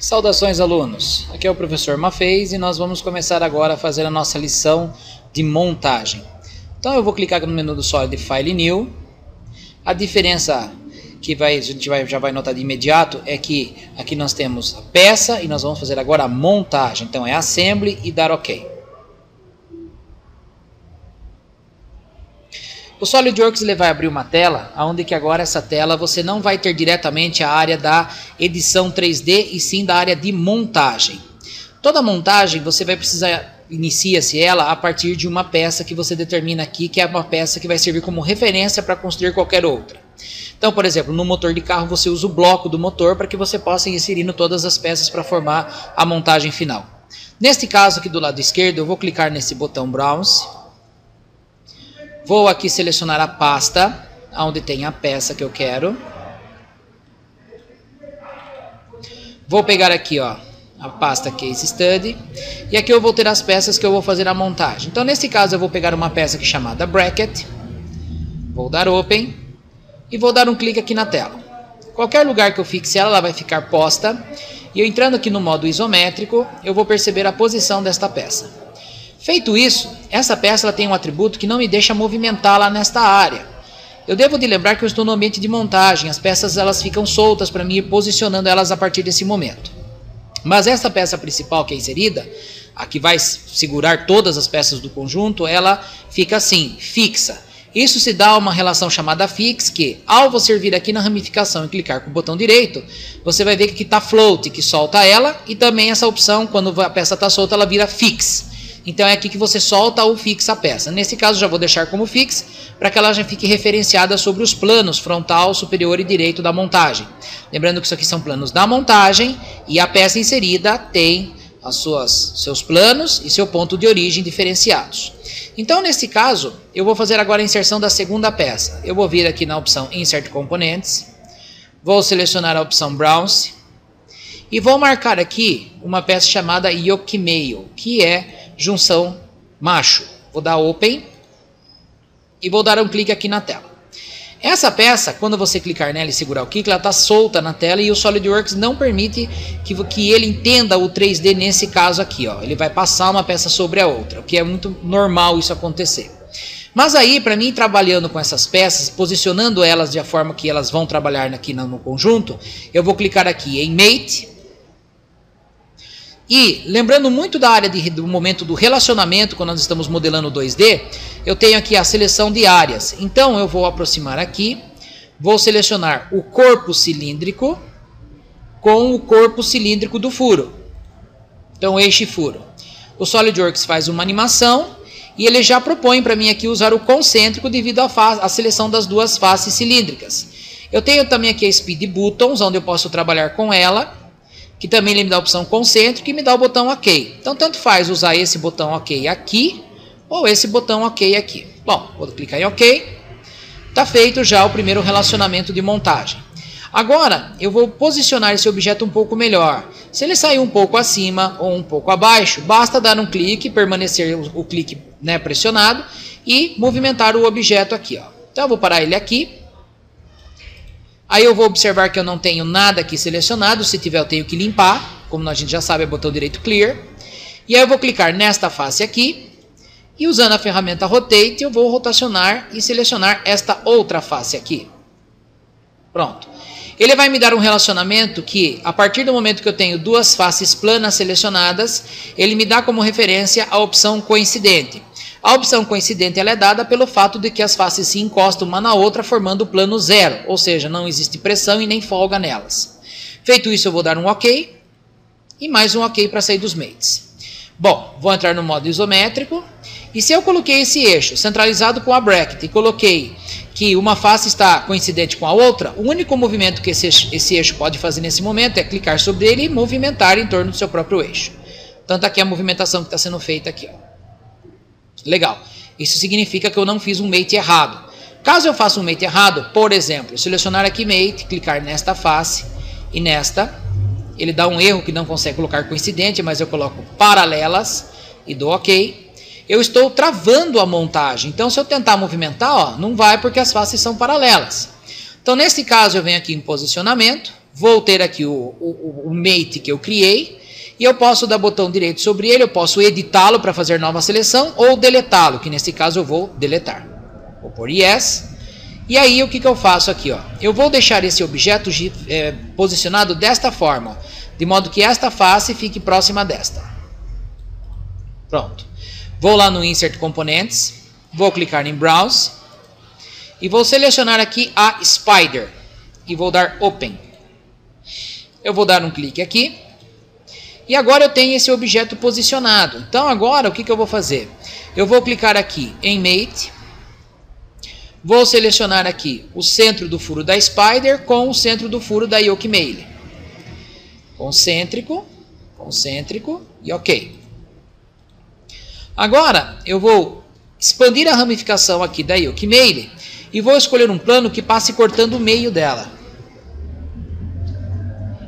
Saudações, alunos! Aqui é o professor Maffez e nós vamos começar agora a fazer a nossa lição de montagem. Então eu vou clicar aqui no menu do Solid File New. A diferença que a gente já vai notar de imediato é que aqui nós temos a peça e nós vamos fazer agora a montagem. Então é Assembly e dar OK. O SolidWorks ele vai abrir uma tela, onde que agora essa tela você não vai ter diretamente a área da edição 3D e sim da área de montagem. Toda montagem você vai precisar, inicia-se ela a partir de uma peça que você determina aqui, que é uma peça que vai servir como referência para construir qualquer outra. Então, por exemplo, no motor de carro você usa o bloco do motor para que você possa ir inserindo todas as peças para formar a montagem final. Neste caso aqui do lado esquerdo eu vou clicar nesse botão Browse. Vou aqui selecionar a pasta, onde tem a peça que eu quero. Vou pegar aqui a pasta Case Study. E aqui eu vou ter as peças que eu vou fazer a montagem. Então nesse caso eu vou pegar uma peça aqui chamada Bracket. Vou dar Open. E vou dar um clique aqui na tela. Qualquer lugar que eu fixe ela vai ficar posta. E eu entrando aqui no modo isométrico, eu vou perceber a posição desta peça. Feito isso, essa peça ela tem um atributo que não me deixa movimentá-la nesta área. Eu devo de lembrar que eu estou no ambiente de montagem, as peças elas ficam soltas para mim ir posicionando elas a partir desse momento. Mas essa peça principal que é inserida, a que vai segurar todas as peças do conjunto, ela fica assim, fixa. Isso se dá a uma relação chamada fix, que ao você vir aqui na ramificação e clicar com o botão direito, você vai ver que aqui está float, que solta ela, e também essa opção, quando a peça está solta, ela vira fix. Então é aqui que você solta ou fixa a peça. Nesse caso já vou deixar como fix, para que ela já fique referenciada sobre os planos frontal, superior e direito da montagem. Lembrando que isso aqui são planos da montagem e a peça inserida tem seus planos e seu ponto de origem diferenciados. Então nesse caso eu vou fazer agora a inserção da segunda peça. Eu vou vir aqui na opção Insert Components, vou selecionar a opção Browse e vou marcar aqui uma peça chamada Yoke Male, que é junção macho. Vou dar Open e vou dar um clique aqui na tela. Essa peça, quando você clicar nela e segurar o clique, ela está solta na tela e o SolidWorks não permite que ele entenda o 3D nesse caso aqui. Ele vai passar uma peça sobre a outra, o que é muito normal isso acontecer. Mas aí, para mim, trabalhando com essas peças, posicionando elas de forma que elas vão trabalhar aqui no conjunto, eu vou clicar aqui em Mate. E, lembrando muito da área do momento do relacionamento, quando nós estamos modelando 2D, eu tenho aqui a seleção de áreas. Então, eu vou aproximar aqui, vou selecionar o corpo cilíndrico com o corpo cilíndrico do furo. Então, eixo e furo. O SolidWorks faz uma animação e ele já propõe para mim aqui usar o concêntrico devido à seleção das duas faces cilíndricas. Eu tenho também aqui a Speed Buttons, onde eu posso trabalhar com ela, que também ele me dá a opção concêntrica e me dá o botão OK. Então, tanto faz usar esse botão OK aqui ou esse botão OK aqui. Bom, vou clicar em OK. Está feito já o primeiro relacionamento de montagem. Agora, eu vou posicionar esse objeto um pouco melhor. Se ele sair um pouco acima ou um pouco abaixo, basta dar um clique, permanecer o clique pressionado e movimentar o objeto aqui. Então, eu vou parar ele aqui. Aí eu vou observar que eu não tenho nada aqui selecionado, se tiver eu tenho que limpar, como a gente já sabe é botão direito Clear. E aí eu vou clicar nesta face aqui, e usando a ferramenta Rotate eu vou rotacionar e selecionar esta outra face aqui. Pronto. Ele vai me dar um relacionamento que, a partir do momento que eu tenho duas faces planas selecionadas, ele me dá como referência a opção coincidente. A opção coincidente ela é dada pelo fato de que as faces se encostam uma na outra formando o plano zero, ou seja, não existe pressão e nem folga nelas. Feito isso eu vou dar um OK e mais um OK para sair dos mates. Bom, vou entrar no modo isométrico e se eu coloquei esse eixo centralizado com a bracket e coloquei que uma face está coincidente com a outra, o único movimento que esse eixo pode fazer nesse momento é clicar sobre ele e movimentar em torno do seu próprio eixo. Tanto aqui a movimentação que está sendo feita aqui. Legal. Isso significa que eu não fiz um mate errado. Caso eu faça um mate errado, por exemplo, selecionar aqui mate, clicar nesta face e nesta, ele dá um erro que não consegue colocar coincidente, mas eu coloco paralelas e dou OK. Eu estou travando a montagem. Então, se eu tentar movimentar, não vai porque as faces são paralelas. Então, nesse caso, eu venho aqui em posicionamento, vou ter aqui o mate que eu criei, e eu posso dar botão direito sobre ele, eu posso editá-lo para fazer nova seleção, ou deletá-lo, que nesse caso eu vou deletar. Vou por yes, e aí o que eu faço aqui? Ó? Eu vou deixar esse objeto posicionado desta forma, de modo que esta face fique próxima desta. Pronto. Vou lá no Insert Components, vou clicar em Browse, e vou selecionar aqui a Spider, e vou dar Open. Eu vou dar um clique aqui, e agora eu tenho esse objeto posicionado. Então agora o que eu vou fazer? Eu vou clicar aqui em Mate, vou selecionar aqui o centro do furo da Spider com o centro do furo da Yoke Mail. Concêntrico, concêntrico e OK. Agora eu vou expandir a ramificação aqui da Yoke Mail e vou escolher um plano que passe cortando o meio dela.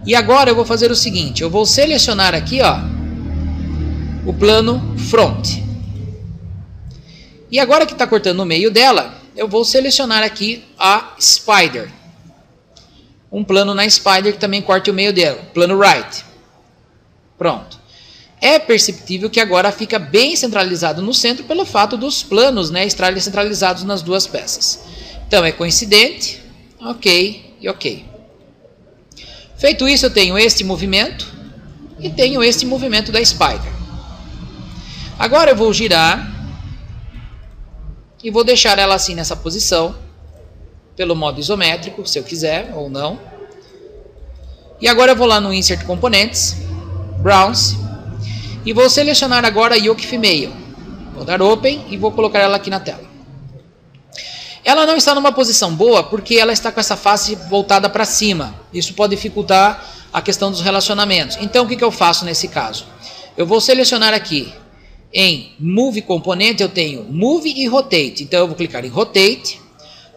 E agora eu vou fazer o seguinte, eu vou selecionar aqui, ó, o plano Front. E agora que está cortando o meio dela, eu vou selecionar aqui a Spider. Um plano na Spider que também corte o meio dela, plano Right. Pronto. É perceptível que agora fica bem centralizado no centro pelo fato dos planos, né, estarem centralizados nas duas peças. Então é coincidente, OK e OK. Feito isso, eu tenho este movimento e tenho este movimento da Spider. Agora eu vou girar e vou deixar ela assim nessa posição, pelo modo isométrico, se eu quiser ou não. E agora eu vou lá no Insert Components, Browse, e vou selecionar agora a Yoke Female. Vou dar Open e vou colocar ela aqui na tela. Ela não está numa posição boa porque ela está com essa face voltada para cima. Isso pode dificultar a questão dos relacionamentos. Então o que eu faço nesse caso? Eu vou selecionar aqui em Move Componente, eu tenho Move e Rotate. Então eu vou clicar em Rotate,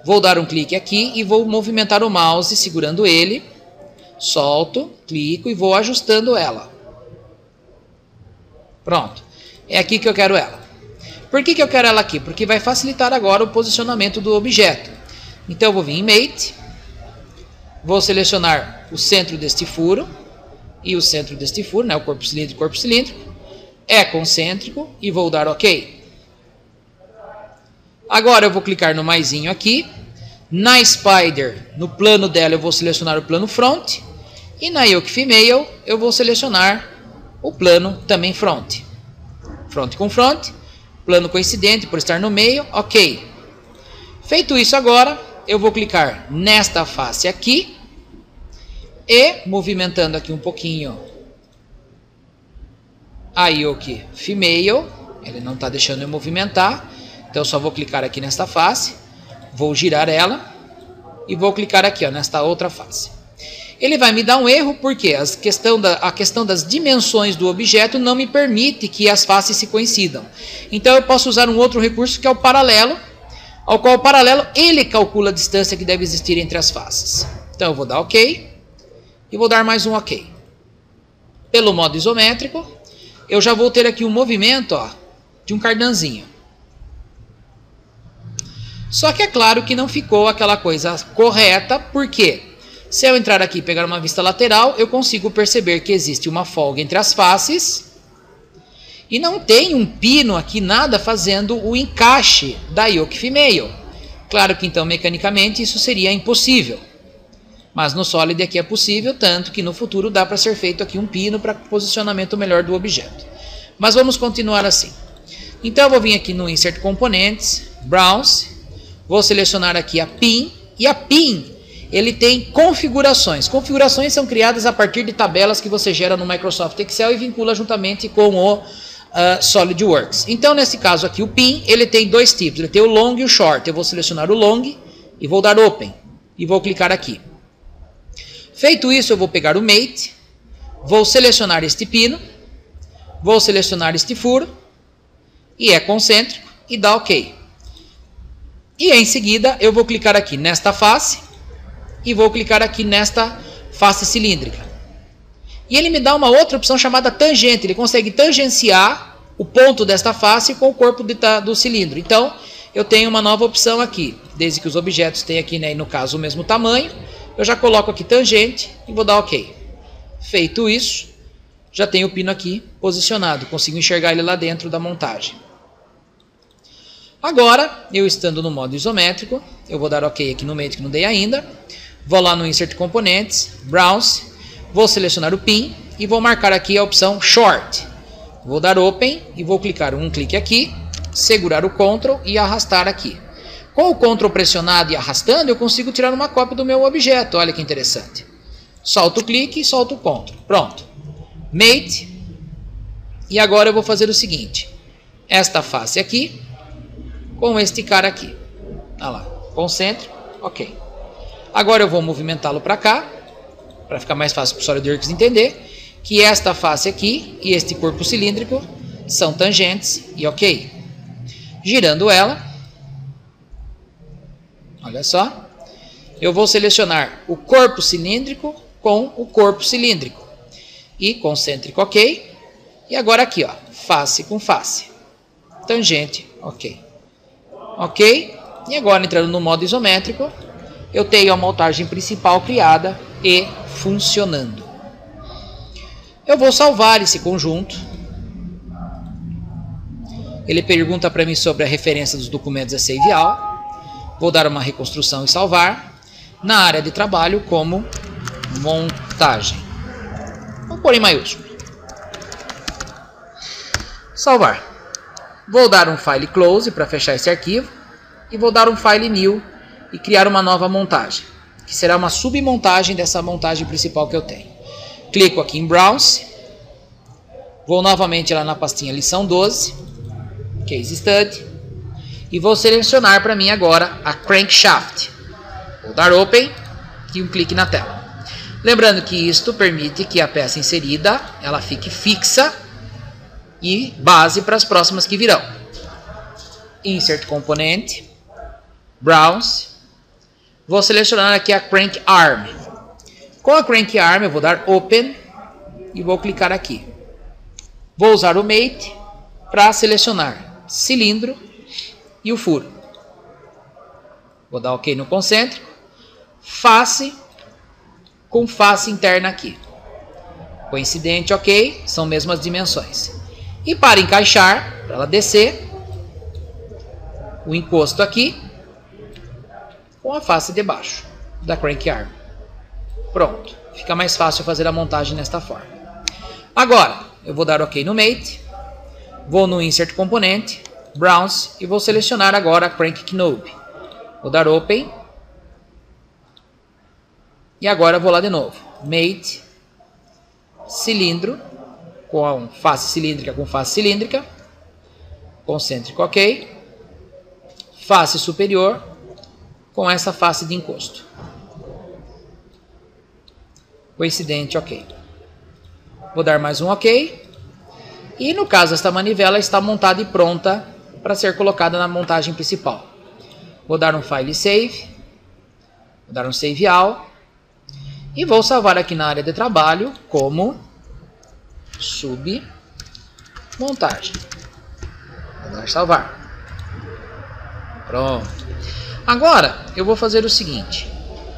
vou dar um clique aqui e vou movimentar o mouse segurando ele. Solto, clico e vou ajustando ela. Pronto. É aqui que eu quero ela. Por que eu quero ela aqui? Porque vai facilitar agora o posicionamento do objeto. Então eu vou vir em Mate, vou selecionar o centro deste furo e o centro deste furo, né, o corpo cilíndrico, é concêntrico e vou dar OK. Agora eu vou clicar no maisinho aqui, na Spider, no plano dela eu vou selecionar o plano Front e na Yoke Female eu vou selecionar o plano também Front. Front com Front. Plano coincidente por estar no meio, OK. Feito isso agora, eu vou clicar nesta face aqui e movimentando aqui um pouquinho a Yoke Female. Ele não está deixando eu movimentar, então eu só vou clicar aqui nesta face, vou girar ela e vou clicar aqui, ó, nesta outra face. Ele vai me dar um erro porque a questão das dimensões do objeto não me permite que as faces se coincidam. Então eu posso usar um outro recurso que é o paralelo, ao qual o paralelo ele calcula a distância que deve existir entre as faces. Então eu vou dar OK e vou dar mais um OK. Pelo modo isométrico, eu já vou ter aqui um movimento, ó, de um cardanzinho. Só que é claro que não ficou aquela coisa correta, porque se eu entrar aqui e pegar uma vista lateral, eu consigo perceber que existe uma folga entre as faces e não tem um pino aqui, nada fazendo o encaixe da Yoke Female. Claro que então mecanicamente isso seria impossível, mas no Solid aqui é possível, tanto que no futuro dá para ser feito aqui um pino para posicionamento melhor do objeto. Mas vamos continuar assim. Então eu vou vir aqui no Insert Components, Browse, vou selecionar aqui a Pin, e a Pin ele tem configurações. Configurações são criadas a partir de tabelas que você gera no Microsoft Excel e vincula juntamente com o SolidWorks. Então, nesse caso aqui, o PIN, ele tem dois tipos. Ele tem o long e o short. Eu vou selecionar o long e vou dar Open. E vou clicar aqui. Feito isso, eu vou pegar o Mate, vou selecionar este pino, vou selecionar este furo, e é concêntrico, e dá OK. E em seguida, eu vou clicar aqui nesta face, e vou clicar aqui nesta face cilíndrica. E ele me dá uma outra opção chamada tangente. Ele consegue tangenciar o ponto desta face com o corpo do cilindro. Então, eu tenho uma nova opção aqui. Desde que os objetos tenham aqui, né, no caso, o mesmo tamanho, eu já coloco aqui tangente e vou dar OK. Feito isso, já tenho o pino aqui posicionado, consigo enxergar ele lá dentro da montagem. Agora, eu estando no modo isométrico, eu vou dar OK aqui no meio que não dei ainda, vou lá no Insert Components, Browse, vou selecionar o pin e vou marcar aqui a opção Short. Vou dar Open e vou clicar um clique aqui, segurar o Ctrl e arrastar aqui. Com o Ctrl pressionado e arrastando, eu consigo tirar uma cópia do meu objeto, olha que interessante. Solto o clique e solto o Ctrl. Pronto. Mate. E agora eu vou fazer o seguinte. Esta face aqui, com este cara aqui. Olha lá. Concêntrico. Ok. Agora eu vou movimentá-lo para cá, para ficar mais fácil para o SolidWorks entender, que esta face aqui e este corpo cilíndrico são tangentes e ok. Girando ela, olha só, eu vou selecionar o corpo cilíndrico com o corpo cilíndrico e concêntrico ok. E agora aqui, ó, face com face, tangente ok. Ok, e agora entrando no modo isométrico, eu tenho a montagem principal criada e funcionando. Eu vou salvar esse conjunto. Ele pergunta para mim sobre a referência dos documentos a Save All. Vou dar uma reconstrução e salvar. Na área de trabalho como montagem. Vou pôr em maiúsculo. Salvar. Vou dar um File Close para fechar esse arquivo. E vou dar um File New e criar uma nova montagem, que será uma submontagem dessa montagem principal que eu tenho. Clico aqui em Browse, vou novamente lá na pastinha lição 12, Case Study, e vou selecionar para mim agora a Crankshaft. Vou dar Open e um clique na tela. Lembrando que isto permite que a peça inserida ela fique fixa e base para as próximas que virão. Insert Component, Browse, vou selecionar aqui a Crank Arm. Com a Crank Arm eu vou dar Open e vou clicar aqui. Vou usar o Mate para selecionar cilindro e o furo. Vou dar OK no concêntrico. Face com face interna aqui. Coincidente OK, são mesmas dimensões. E para encaixar, para ela descer, o encosto aqui com a face de baixo da Crank Arm. Pronto, fica mais fácil fazer a montagem desta forma. Agora, eu vou dar OK no Mate, vou no Insert Component, Browse e vou selecionar agora a Crank Knob. Vou dar Open e agora eu vou lá de novo. Mate, cilindro, com face cilíndrica com face cilíndrica, concêntrico OK, face superior com essa face de encosto. Coincidente OK. Vou dar mais um OK. E no caso esta manivela está montada e pronta para ser colocada na montagem principal. Vou dar um File Save. Vou dar um Save All. E vou salvar aqui na área de trabalho como submontagem. Vou dar salvar. Pronto. Agora eu vou fazer o seguinte.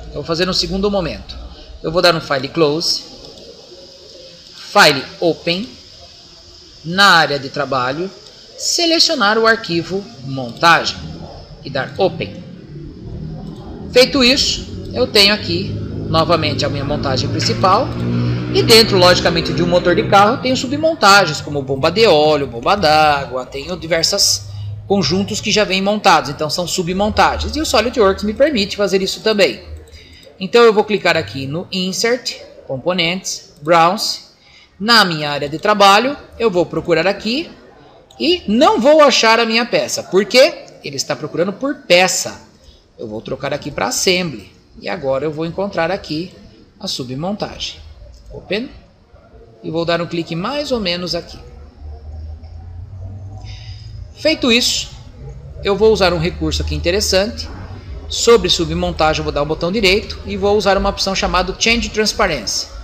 Eu vou fazer no segundo momento. Eu vou dar um File Close. File Open. Na área de trabalho, selecionar o arquivo montagem e dar Open. Feito isso, eu tenho aqui novamente a minha montagem principal e dentro, logicamente, de um motor de carro, tenho submontagens como bomba de óleo, bomba d'água, tenho diversos conjuntos que já vêm montados, então são submontagens e o SolidWorks me permite fazer isso também. Então eu vou clicar aqui no Insert, Components, Browse. Na minha área de trabalho, eu vou procurar aqui e não vou achar a minha peça. Por quê? Ele está procurando por peça. Eu vou trocar aqui para Assembly. E agora eu vou encontrar aqui a submontagem. Open. E vou dar um clique mais ou menos aqui. Feito isso, eu vou usar um recurso aqui interessante. Sobre submontagem, eu vou dar o botão direito e vou usar uma opção chamada Change Transparency.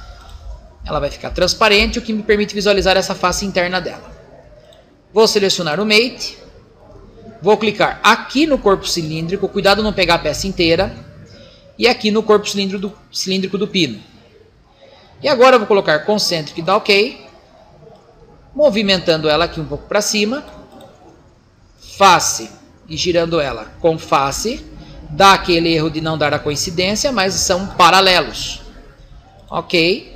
Ela vai ficar transparente, o que me permite visualizar essa face interna dela. Vou selecionar o Mate. Vou clicar aqui no corpo cilíndrico, cuidado não pegar a peça inteira. e aqui no corpo cilíndrico do pino. E agora eu vou colocar Concentric e dar OK, movimentando ela aqui um pouco para cima, face e girando ela com face, dá aquele erro de não dar a coincidência, mas são paralelos. Ok?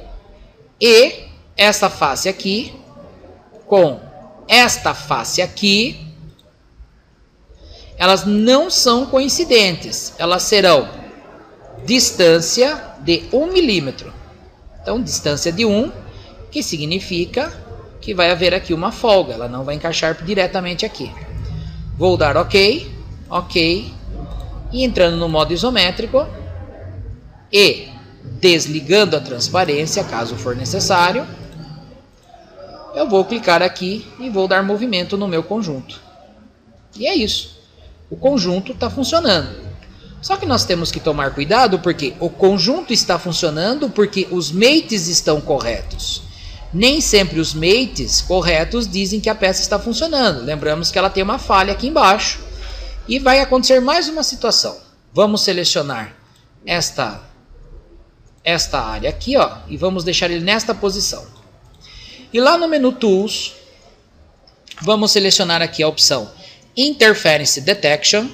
E essa face aqui com esta face aqui, elas não são coincidentes, elas serão distância de 1 milímetro. Então, distância de 1, que significa que vai haver aqui uma folga, ela não vai encaixar diretamente aqui. Vou dar OK, OK, e entrando no modo isométrico e desligando a transparência, caso for necessário, eu vou clicar aqui e vou dar movimento no meu conjunto. E é isso. O conjunto está funcionando. Só que nós temos que tomar cuidado porque o conjunto está funcionando porque os mates estão corretos. Nem sempre os mates corretos dizem que a peça está funcionando. Lembramos que ela tem uma falha aqui embaixo. E vai acontecer mais uma situação. Vamos selecionar esta área aqui, ó, e vamos deixar ele nesta posição. E lá no menu Tools, vamos selecionar aqui a opção Interference Detection,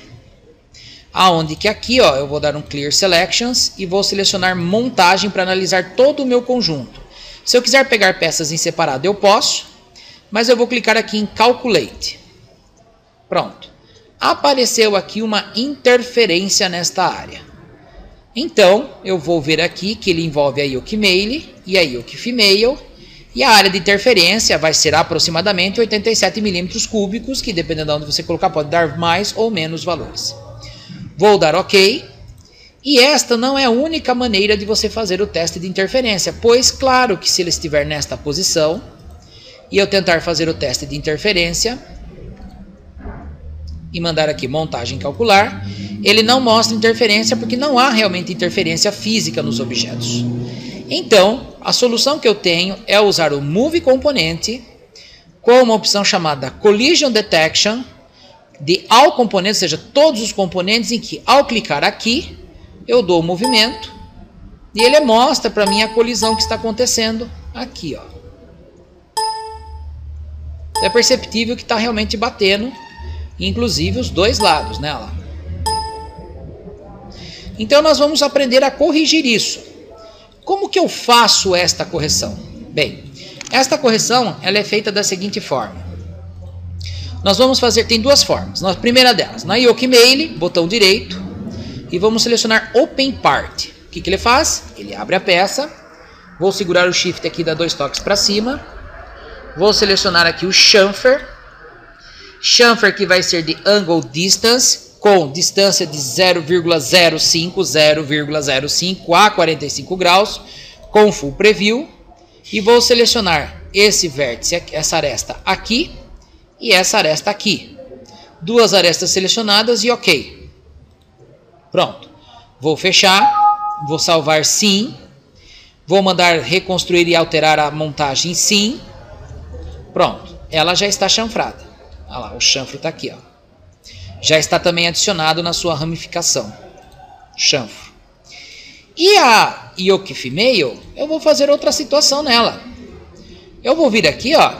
aonde que aqui, ó, eu vou dar um Clear Selections e vou selecionar montagem para analisar todo o meu conjunto. Se eu quiser pegar peças em separado, eu posso, mas eu vou clicar aqui em Calculate. Pronto. Apareceu aqui uma interferência nesta área. Então, eu vou ver aqui que ele envolve a yoke male e a yoke female, e a área de interferência vai ser aproximadamente 87 milímetros cúbicos, que dependendo de onde você colocar pode dar mais ou menos valores. Vou dar OK. E esta não é a única maneira de você fazer o teste de interferência, pois claro que se ele estiver nesta posição e eu tentar fazer o teste de interferência e mandar aqui montagem calcular, ele não mostra interferência porque não há realmente interferência física nos objetos. Então, a solução que eu tenho é usar o Move Componente com uma opção chamada Collision Detection de All Components, ou seja, todos os componentes em que ao clicar aqui, eu dou o movimento e ele mostra para mim a colisão que está acontecendo aqui, ó. É perceptível que está realmente batendo, inclusive os dois lados, né? Lá. Então nós vamos aprender a corrigir isso. Como que eu faço esta correção? Bem, esta correção ela é feita da seguinte forma. Nós vamos fazer, tem duas formas. A primeira delas, na yoke male, botão direito, e vamos selecionar Open Part. O que ele faz? Ele abre a peça, vou segurar o Shift aqui, dar 2 toques para cima, vou selecionar aqui o Chamfer, Chamfer que vai ser de Angle Distance, com distância de 0,05 a 45 graus, com Full Preview, e vou selecionar esse vértice, essa aresta aqui, e essa aresta aqui. Duas arestas selecionadas e OK. Pronto. Vou fechar, vou salvar sim, vou mandar reconstruir e alterar a montagem sim. Pronto, ela já está chanfrada. Olha lá, o chanfro está aqui, ó. Já está também adicionado na sua ramificação. Chanfro. E a yoke female, eu vou fazer outra situação nela. Eu vou vir aqui, ó,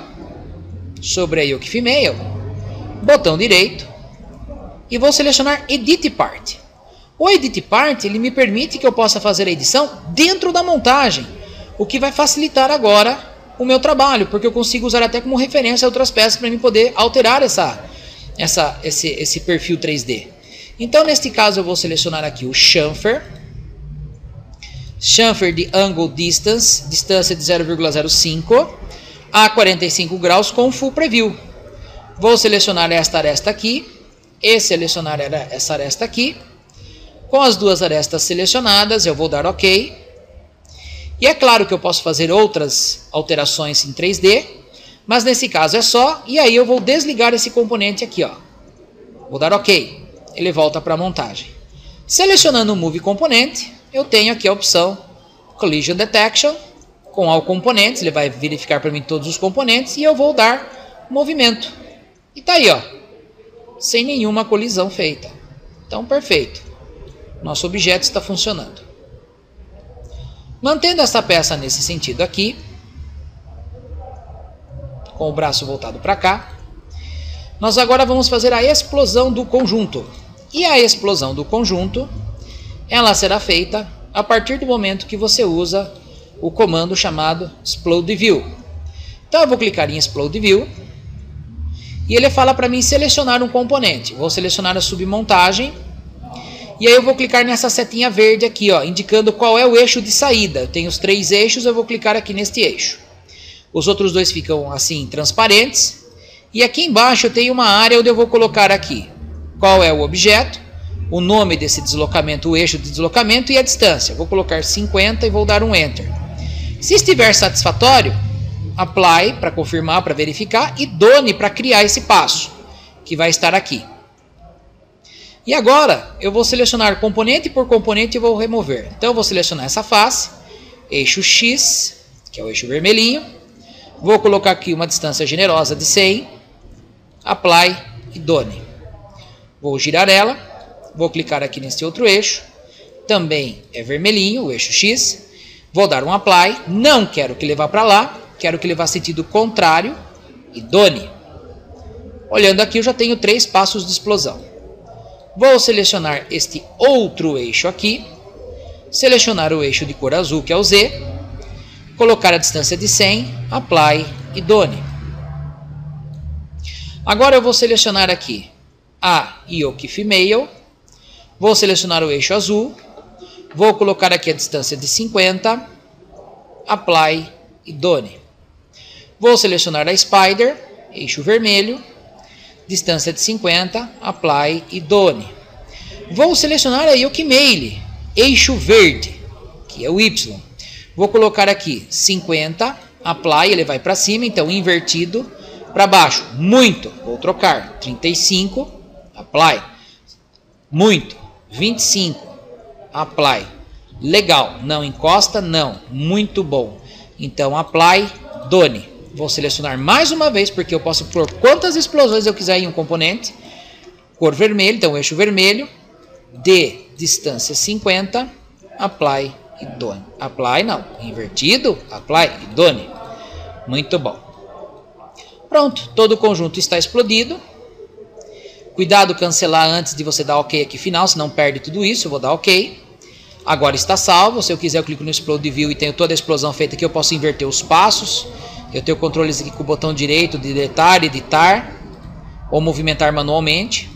sobre a yoke female, botão direito, e vou selecionar Edit Part. O Edit Part, ele me permite que eu possa fazer a edição dentro da montagem, o que vai facilitar agora o meu trabalho, porque eu consigo usar até como referência outras peças para mim poder alterar esse perfil 3D. Então, neste caso, eu vou selecionar aqui o Chamfer. Chamfer de Angle Distance, distância de 0,05 a 45 graus com Full Preview. Vou selecionar esta aresta aqui e selecionar essa aresta aqui. Com as duas arestas selecionadas, eu vou dar OK. E é claro que eu posso fazer outras alterações em 3D, mas nesse caso é só, e aí eu vou desligar esse componente aqui, ó. Vou dar OK. Ele volta para a montagem. Selecionando o Move Componente, eu tenho aqui a opção Collision Detection, com All Components, ele vai verificar para mim todos os componentes, e eu vou dar movimento. E tá aí, ó, sem nenhuma colisão feita. Então, perfeito. nosso objeto está funcionando. Mantendo essa peça nesse sentido aqui, com o braço voltado para cá, nós agora vamos fazer a explosão do conjunto. E a explosão do conjunto, ela será feita a partir do momento que você usa o comando chamado Explode View. Então eu vou clicar em Explode View e ele fala para mim selecionar um componente. Vou selecionar a submontagem e aí eu vou clicar nessa setinha verde aqui, ó, indicando qual é o eixo de saída. Eu tenho os 3 eixos, eu vou clicar aqui neste eixo. Os outros 2 ficam assim transparentes. E aqui embaixo eu tenho uma área onde eu vou colocar aqui qual é o objeto, o nome desse deslocamento, o eixo de deslocamento e a distância. Vou colocar 50 e vou dar um Enter. Se estiver satisfatório, Apply para confirmar, para verificar, e Done para criar esse passo, que vai estar aqui. E agora eu vou selecionar componente por componente e vou remover. Então eu vou selecionar essa face, eixo X, que é o eixo vermelhinho. Vou colocar aqui uma distância generosa de 100, Apply e Done. Vou girar ela, vou clicar aqui nesse outro eixo, também é vermelhinho, o eixo X. Vou dar um Apply, não quero que levar para lá, quero que levar sentido contrário e Done. Olhando aqui eu já tenho 3 passos de explosão. Vou selecionar este outro eixo aqui, selecionar o eixo de cor azul que é o Z, colocar a distância de 100, Apply e Done. Agora eu vou selecionar aqui a Yoke Female, vou selecionar o eixo azul, vou colocar aqui a distância de 50, Apply e Done. Vou selecionar a Spider, eixo vermelho, distância de 50, Apply e Done. Vou selecionar a Yoke Male, eixo verde, que é o Y. Vou colocar aqui 50, Apply, ele vai para cima, então invertido, para baixo, muito, vou trocar, 35, Apply, muito, 25, Apply, legal, não encosta, não, muito bom, então Apply, Done. Vou selecionar mais uma vez, porque eu posso pôr quantas explosões eu quiser em um componente, cor vermelho, então eixo vermelho, de distância 50, Apply e Done. Apply não, invertido, Apply e Done. Muito bom. Pronto, todo o conjunto está explodido. Cuidado cancelar antes de você dar OK aqui final, senão perde tudo isso. Eu vou dar OK. Agora está salvo. Se eu quiser eu clico no Explode View e tenho toda a explosão feita aqui. Eu posso inverter os passos. Eu tenho controles aqui com o botão direito de deletar, editar ou movimentar manualmente.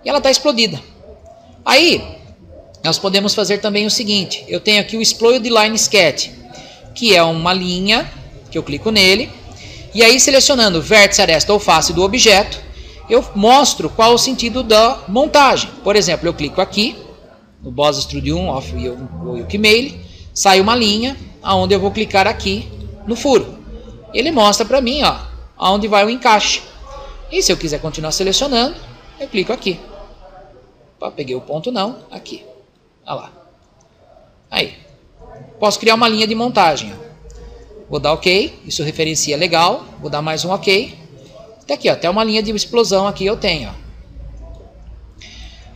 E ela está explodida. Aí nós podemos fazer também o seguinte. Eu tenho aqui o Explode Line Sketch, que é uma linha que eu clico nele. E aí selecionando vértice, aresta ou face do objeto, eu mostro qual o sentido da montagem. Por exemplo, eu clico aqui no Boss Extrude 1 of Yoke Male, sai uma linha onde eu vou clicar aqui no furo. Ele mostra para mim, ó, aonde vai o encaixe. E se eu quiser continuar selecionando, eu clico aqui. Opa, peguei o ponto não, aqui. Olha lá. Aí. Posso criar uma linha de montagem. Ó. Vou dar OK, isso referencia legal. Vou dar mais um OK. Até aqui, ó, até uma linha de explosão aqui eu tenho. Ó.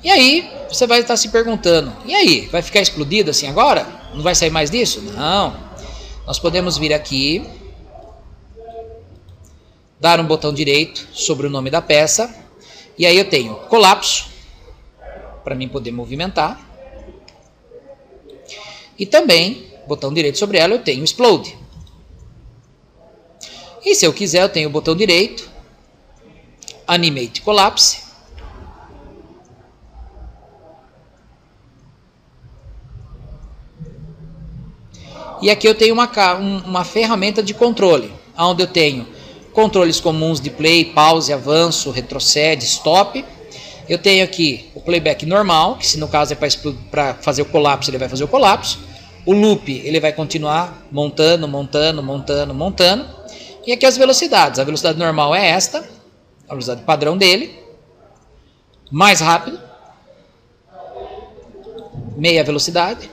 E aí, você vai estar se perguntando, e aí, vai ficar explodido assim agora? Não vai sair mais disso? Não. Nós podemos vir aqui, dar um botão direito sobre o nome da peça, e aí eu tenho colapso, para mim poder movimentar, e também, botão direito sobre ela, eu tenho Explode. E se eu quiser, eu tenho o botão direito, Animate Collapse, e aqui eu tenho uma ferramenta de controle, onde eu tenho controles comuns de play, pause, avanço, retrocede, stop. Eu tenho aqui o playback normal, que se no caso é para fazer o colapso, ele vai fazer o colapso. O loop, ele vai continuar montando, montando, montando, montando. E aqui as velocidades. A velocidade normal é esta, a velocidade padrão dele. Mais rápido. Meia velocidade.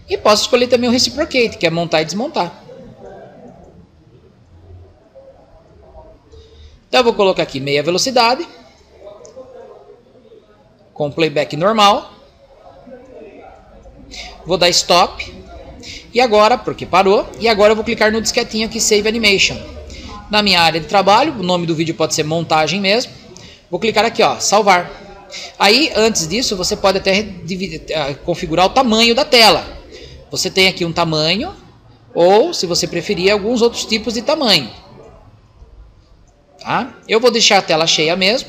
E posso escolher também o reciprocate, que é montar e desmontar. Então eu vou colocar aqui meia velocidade, com playback normal, Vou dar stop. E agora, porque parou, e agora eu vou clicar no disquetinho aqui, Save Animation. Na minha área de trabalho, o nome do vídeo pode ser montagem mesmo. Vou clicar aqui, ó, salvar. Aí, antes disso, você pode até configurar o tamanho da tela. Você tem aqui um tamanho, ou, se você preferir, alguns outros tipos de tamanho. Tá? Eu vou deixar a tela cheia mesmo.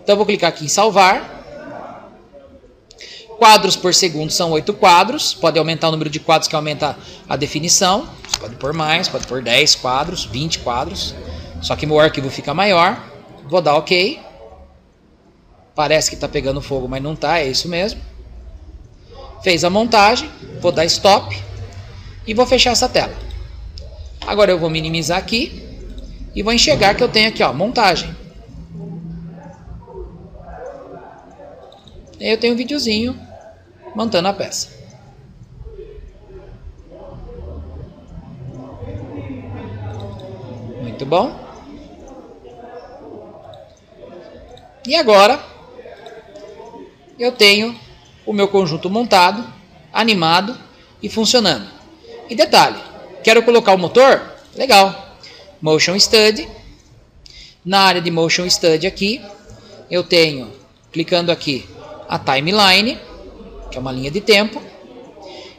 Então, eu vou clicar aqui em salvar. Quadros por segundo são 8 quadros. Pode aumentar o número de quadros que aumenta a definição. Você pode pôr mais, pode pôr 10 quadros, 20 quadros. Só que meu arquivo fica maior. Vou dar OK. Parece que está pegando fogo, mas não está, é isso mesmo. Fez a montagem. Vou dar stop. E vou fechar essa tela. Agora eu vou minimizar aqui. E vou enxergar que eu tenho aqui, ó, montagem. E aí eu tenho um videozinho montando a peça. Muito bom. E agora eu tenho o meu conjunto montado, animado e funcionando. E detalhe, quero colocar o motor? Legal. Motion Study. Na área de Motion Study aqui, eu tenho, clicando aqui, a timeline, que é uma linha de tempo.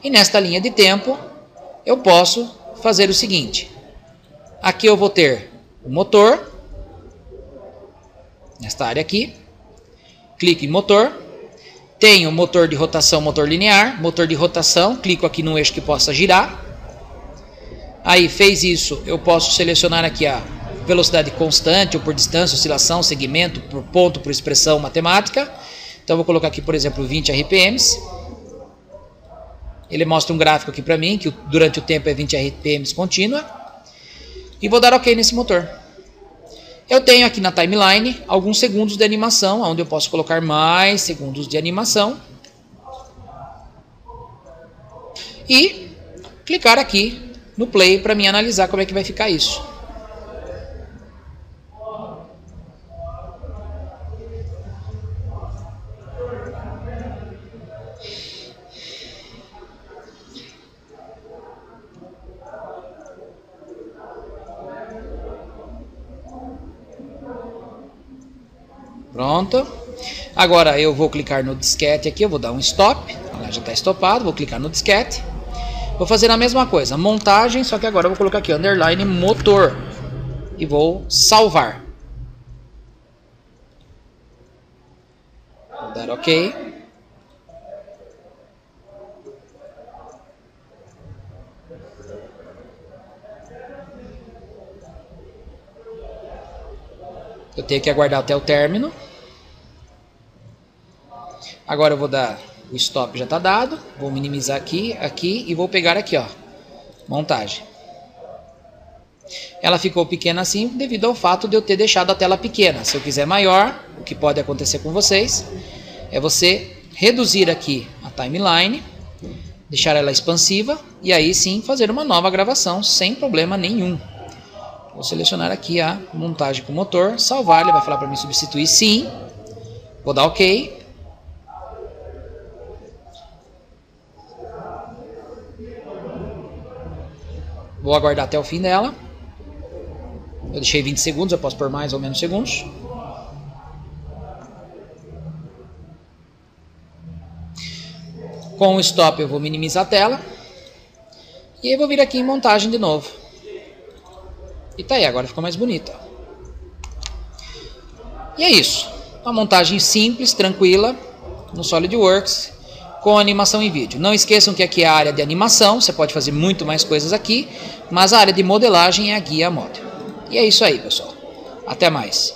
E nesta linha de tempo, eu posso fazer o seguinte. Aqui eu vou ter o motor. Nesta área aqui. Clico em motor. Tenho motor de rotação, motor linear. Motor de rotação, clico aqui no eixo que possa girar. Aí fez isso, eu posso selecionar aqui a velocidade constante, ou por distância, oscilação, segmento, por ponto, por expressão matemática. Então, vou colocar aqui, por exemplo, 20 RPMs. Ele mostra um gráfico aqui para mim, que durante o tempo é 20 RPMs contínua. E vou dar OK nesse motor. Eu tenho aqui na timeline alguns segundos de animação, onde eu posso colocar mais segundos de animação. E clicar aqui no play para mim analisar como é que vai ficar isso. Pronto. Agora eu vou clicar no disquete aqui, eu vou dar um stop. Já está estopado, vou clicar no disquete. Vou fazer a mesma coisa, montagem, só que agora eu vou colocar aqui underline motor. E vou salvar. Vou dar OK. Eu tenho que aguardar até o término. Agora eu vou dar o stop, já está dado. Vou minimizar aqui, aqui e vou pegar aqui, ó, montagem. Ela ficou pequena assim devido ao fato de eu ter deixado a tela pequena. Se eu quiser maior, o que pode acontecer com vocês é você reduzir aqui a timeline, deixar ela expansiva e aí sim fazer uma nova gravação sem problema nenhum. Vou selecionar aqui a montagem com motor, salvar, ele vai falar para mim substituir sim. Vou dar OK. Vou aguardar até o fim dela. Eu deixei 20 segundos, eu posso pôr mais ou menos segundos. Com o stop eu vou minimizar a tela. E aí eu vou vir aqui em montagem de novo. E tá aí, agora ficou mais bonita. E é isso. Uma montagem simples, tranquila, no SolidWorks, com animação em vídeo. Não esqueçam que aqui é a área de animação, você pode fazer muito mais coisas aqui, mas a área de modelagem é a guia model. E é isso aí, pessoal. Até mais.